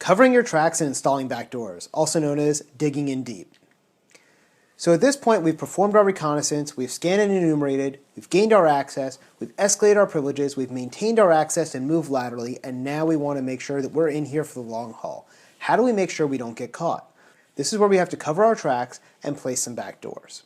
Covering your tracks and installing backdoors, also known as digging in deep. So at this point, we've performed our reconnaissance, we've scanned and enumerated, we've gained our access, we've escalated our privileges, we've maintained our access and moved laterally, and now we want to make sure that we're in here for the long haul. How do we make sure we don't get caught? This is where we have to cover our tracks and place some backdoors.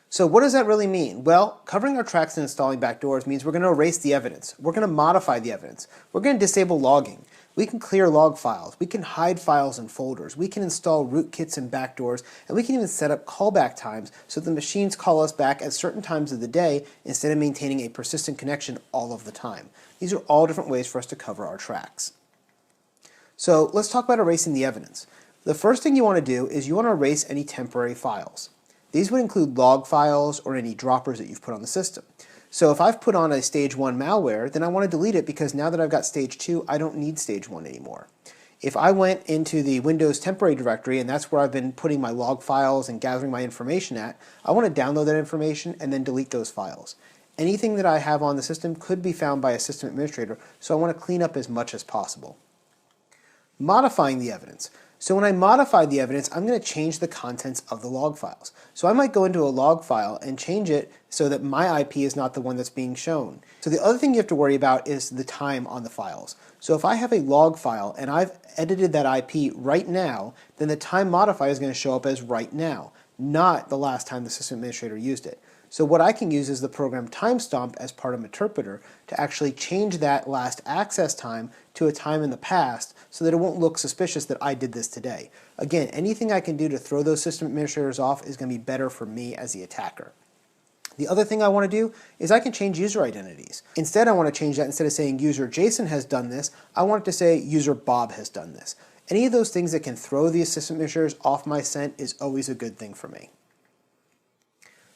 So what does that really mean? Well, covering our tracks and installing backdoors means we're going to erase the evidence. We're going to modify the evidence. We're going to disable logging. We can clear log files. We can hide files and folders. We can install rootkits and backdoors, and we can even set up callback times so the machines call us back at certain times of the day instead of maintaining a persistent connection all of the time. These are all different ways for us to cover our tracks. So let's talk about erasing the evidence. The first thing you want to do is you want to erase any temporary files. These would include log files or any droppers that you've put on the system. So if I've put on a stage 1 malware, then I want to delete it because now that I've got stage 2, I don't need stage 1 anymore. If I went into the Windows temporary directory and that's where I've been putting my log files and gathering my information at, I want to download that information and then delete those files. Anything that I have on the system could be found by a system administrator, so I want to clean up as much as possible. Modifying the evidence. So when I modify the evidence, I'm going to change the contents of the log files. So I might go into a log file and change it so that my IP is not the one that's being shown. So the other thing you have to worry about is the time on the files. So if I have a log file and I've edited that IP right now, then the time modifier is going to show up as right now, not the last time the system administrator used it. So what I can use is the program timestamp as part of Meterpreter to actually change that last access time to a time in the past so that it won't look suspicious that I did this today. Again, anything I can do to throw those system administrators off is going to be better for me as the attacker. The other thing I want to do is I can change user identities. Instead, I want to change that. Instead of saying user Jason has done this, I want it to say user Bob has done this. Any of those things that can throw the system administrators off my scent is always a good thing for me.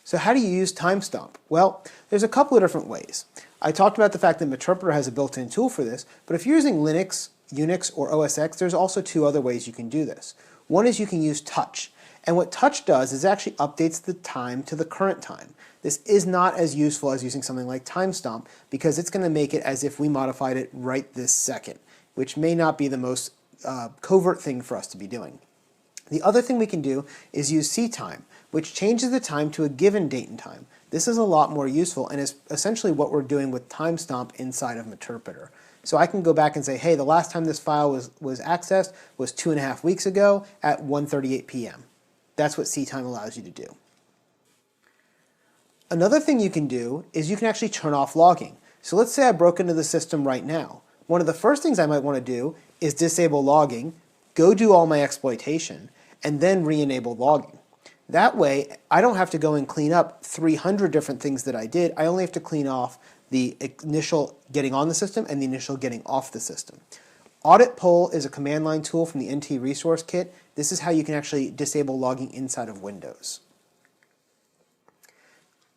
So how do you use timestamp? Well, there's a couple of different ways. I talked about the fact that Meterpreter has a built-in tool for this, but if you're using Linux, Unix, or OS X, there's also two other ways you can do this. One is you can use touch. And what touch does is actually updates the time to the current time. This is not as useful as using something like timestamp because it's going to make it as if we modified it right this second, which may not be the most covert thing for us to be doing. The other thing we can do is use ctime, which changes the time to a given date and time. This is a lot more useful and is essentially what we're doing with timestamp inside of Meterpreter. So I can go back and say, hey, the last time this file was accessed was 2.5 weeks ago at 1:38 p.m. That's what ctime allows you to do. Another thing you can do is you can actually turn off logging. So let's say I broke into the system right now. One of the first things I might want to do is disable logging, go do all my exploitation, and then re-enable logging. That way, I don't have to go and clean up 300 different things that I did. I only have to clean off the initial getting on the system and the initial getting off the system. Audit poll is a command line tool from the NT resource kit. This is how you can actually disable logging inside of Windows.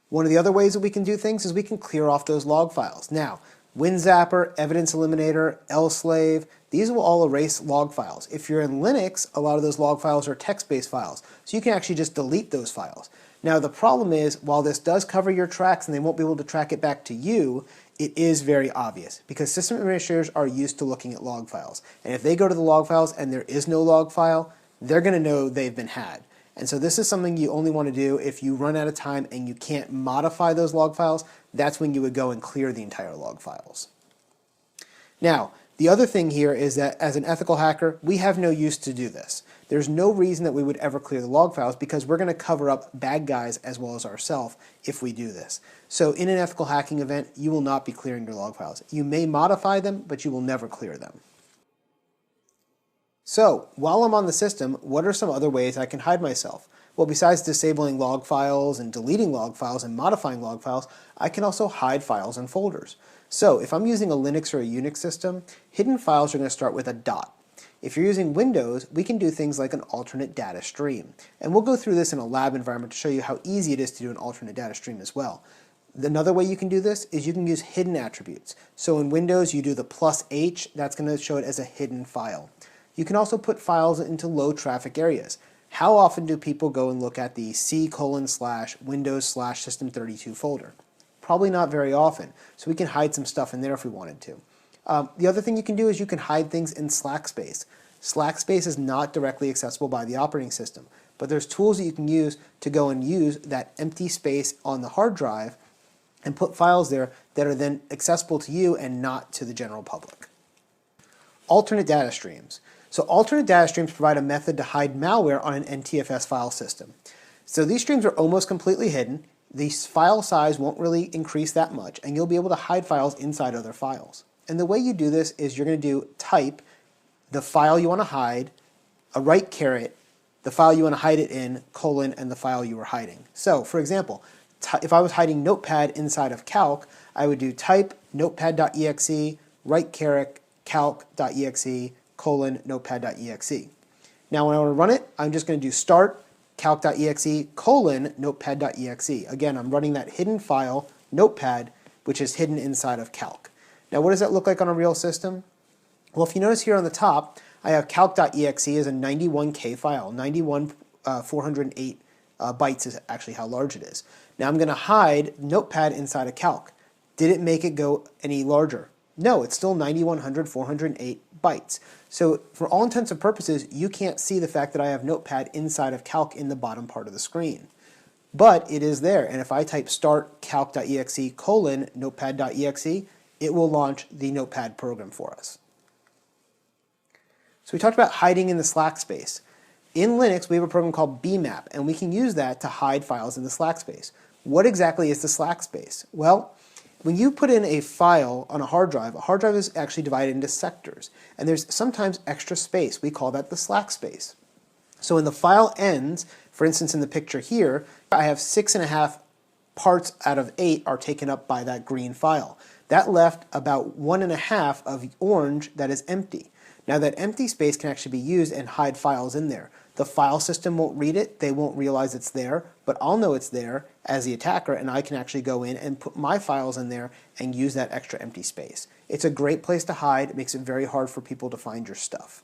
One of the other ways that we can do things is we can clear off those log files. Now, WinZapper, Evidence Eliminator, LSlave, these will all erase log files. If you're in Linux, a lot of those log files are text-based files, so you can actually just delete those files. Now the problem is, while this does cover your tracks and they won't be able to track it back to you, it is very obvious because system administrators are used to looking at log files. And if they go to the log files and there is no log file, they're going to know they've been had. And so this is something you only want to do if you run out of time and you can't modify those log files. That's when you would go and clear the entire log files. Now, the other thing here is that as an ethical hacker, we have no use to do this. There's no reason that we would ever clear the log files because we're going to cover up bad guys as well as ourselves if we do this. So in an ethical hacking event, you will not be clearing your log files. You may modify them, but you will never clear them. So, while I'm on the system, what are some other ways I can hide myself? Well, besides disabling log files and deleting log files and modifying log files, I can also hide files and folders. So, if I'm using a Linux or a Unix system, hidden files are going to start with a dot. If you're using Windows, we can do things like an alternate data stream. And we'll go through this in a lab environment to show you how easy it is to do an alternate data stream as well. Another way you can do this is you can use hidden attributes. So in Windows, you do the +H, that's going to show it as a hidden file. You can also put files into low traffic areas. How often do people go and look at the C:/Windows/System32 folder? Probably not very often, so we can hide some stuff in there if we wanted to. The other thing you can do is you can hide things in slack space. Slack space is not directly accessible by the operating system, but there's tools that you can use to go and use that empty space on the hard drive and put files there that are then accessible to you and not to the general public. Alternate data streams. So alternate data streams provide a method to hide malware on an NTFS file system. So these streams are almost completely hidden. The file size won't really increase that much, and you'll be able to hide files inside other files. And the way you do this is you're going to do type the file you want to hide, a right caret, the file you want to hide it in, colon, and the file you were hiding. So, for example, if I was hiding Notepad inside of Calc, I would do type notepad.exe, right caret, calc.exe, colon, notepad.exe. Now when I want to run it, I'm just going to do start calc.exe, colon, notepad.exe. Again, I'm running that hidden file, notepad, which is hidden inside of Calc. Now what does that look like on a real system? Well, if you notice here on the top, I have calc.exe as a 91K file. 408 bytes is actually how large it is. Now I'm going to hide Notepad inside of Calc. Did it make it go any larger? No, it's still 408 bytes. So for all intents and purposes, you can't see the fact that I have Notepad inside of Calc in the bottom part of the screen. But it is there, and if I type start calc.exe, colon, notepad.exe, it will launch the Notepad program for us. So we talked about hiding in the slack space. In Linux, we have a program called bmap, and we can use that to hide files in the slack space. What exactly is the slack space? Well, when you put in a file on a hard drive is actually divided into sectors, and there's sometimes extra space. We call that the slack space. So when the file ends, for instance in the picture here, I have 6.5 parts out of 8 are taken up by that green file. That left about 1.5 of orange that is empty. Now that empty space can actually be used and hide files in there. The file system won't read it, they won't realize it's there, but I'll know it's there as the attacker, and I can actually go in and put my files in there and use that extra empty space. It's a great place to hide. It makes it very hard for people to find your stuff.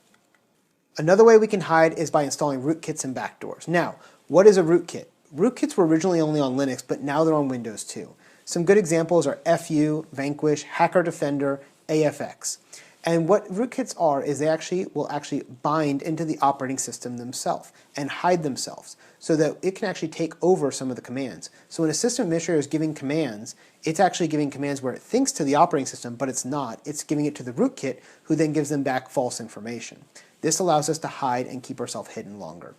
Another way we can hide is by installing rootkits and backdoors. Now, what is a rootkit? Rootkits were originally only on Linux, but now they're on Windows too. Some good examples are FU, Vanquish, Hacker Defender, AFX. And what rootkits are is they will actually bind into the operating system themselves and hide themselves so that it can actually take over some of the commands. So when a system administrator is giving commands, it's actually giving commands where it thinks to the operating system, but it's not. It's giving it to the rootkit, who then gives them back false information. This allows us to hide and keep ourselves hidden longer.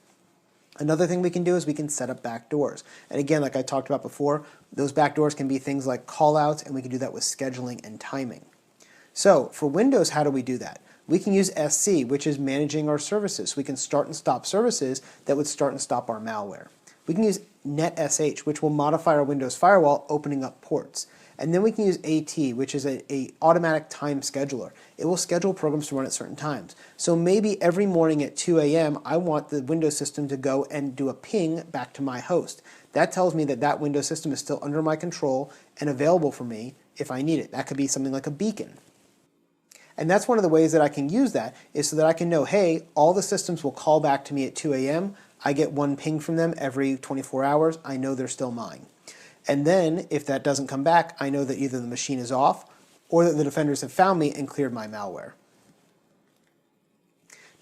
Another thing we can do is we can set up backdoors. And again, like I talked about before, those backdoors can be things like callouts, and we can do that with scheduling and timing. So for Windows, how do we do that? We can use SC, which is managing our services. We can start and stop services that would start and stop our malware. We can use NetSH, which will modify our Windows firewall, opening up ports. And then we can use AT, which is a automatic time scheduler. It will schedule programs to run at certain times. So maybe every morning at 2 a.m., I want the Windows system to go and do a ping back to my host. That tells me that that Windows system is still under my control and available for me if I need it. That could be something like a beacon. And that's one of the ways that I can use that, is so that I can know, hey, all the systems will call back to me at 2 a.m. I get one ping from them every 24 hours. I know they're still mine. And then, if that doesn't come back, I know that either the machine is off or that the defenders have found me and cleared my malware.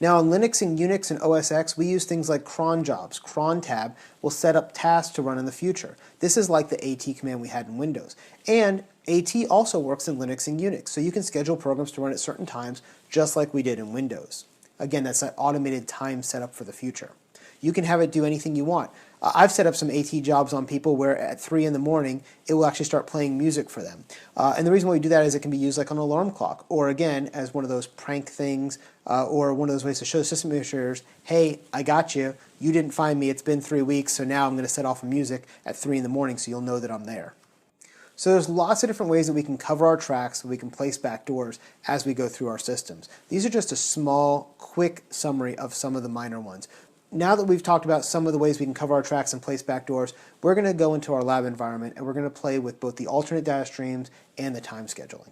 Now on Linux and Unix and OS X, we use things like cron jobs. Cron tab will set up tasks to run in the future. This is like the AT command we had in Windows. And AT also works in Linux and Unix, so you can schedule programs to run at certain times, just like we did in Windows. Again, that's that automated time setup for the future. You can have it do anything you want. I've set up some AT jobs on people where at 3 in the morning it will actually start playing music for them. And the reason why we do that is it can be used like an alarm clock, or again as one of those prank things, or one of those ways to show system administrators, hey, I got you, you didn't find me, it's been 3 weeks, so now I'm going to set off music at 3 in the morning so you'll know that I'm there. So there's lots of different ways that we can cover our tracks, so we can place backdoors as we go through our systems. These are just a small, quick summary of some of the minor ones. Now that we've talked about some of the ways we can cover our tracks and place backdoors, we're going to go into our lab environment and we're going to play with both the alternate data streams and the time scheduling.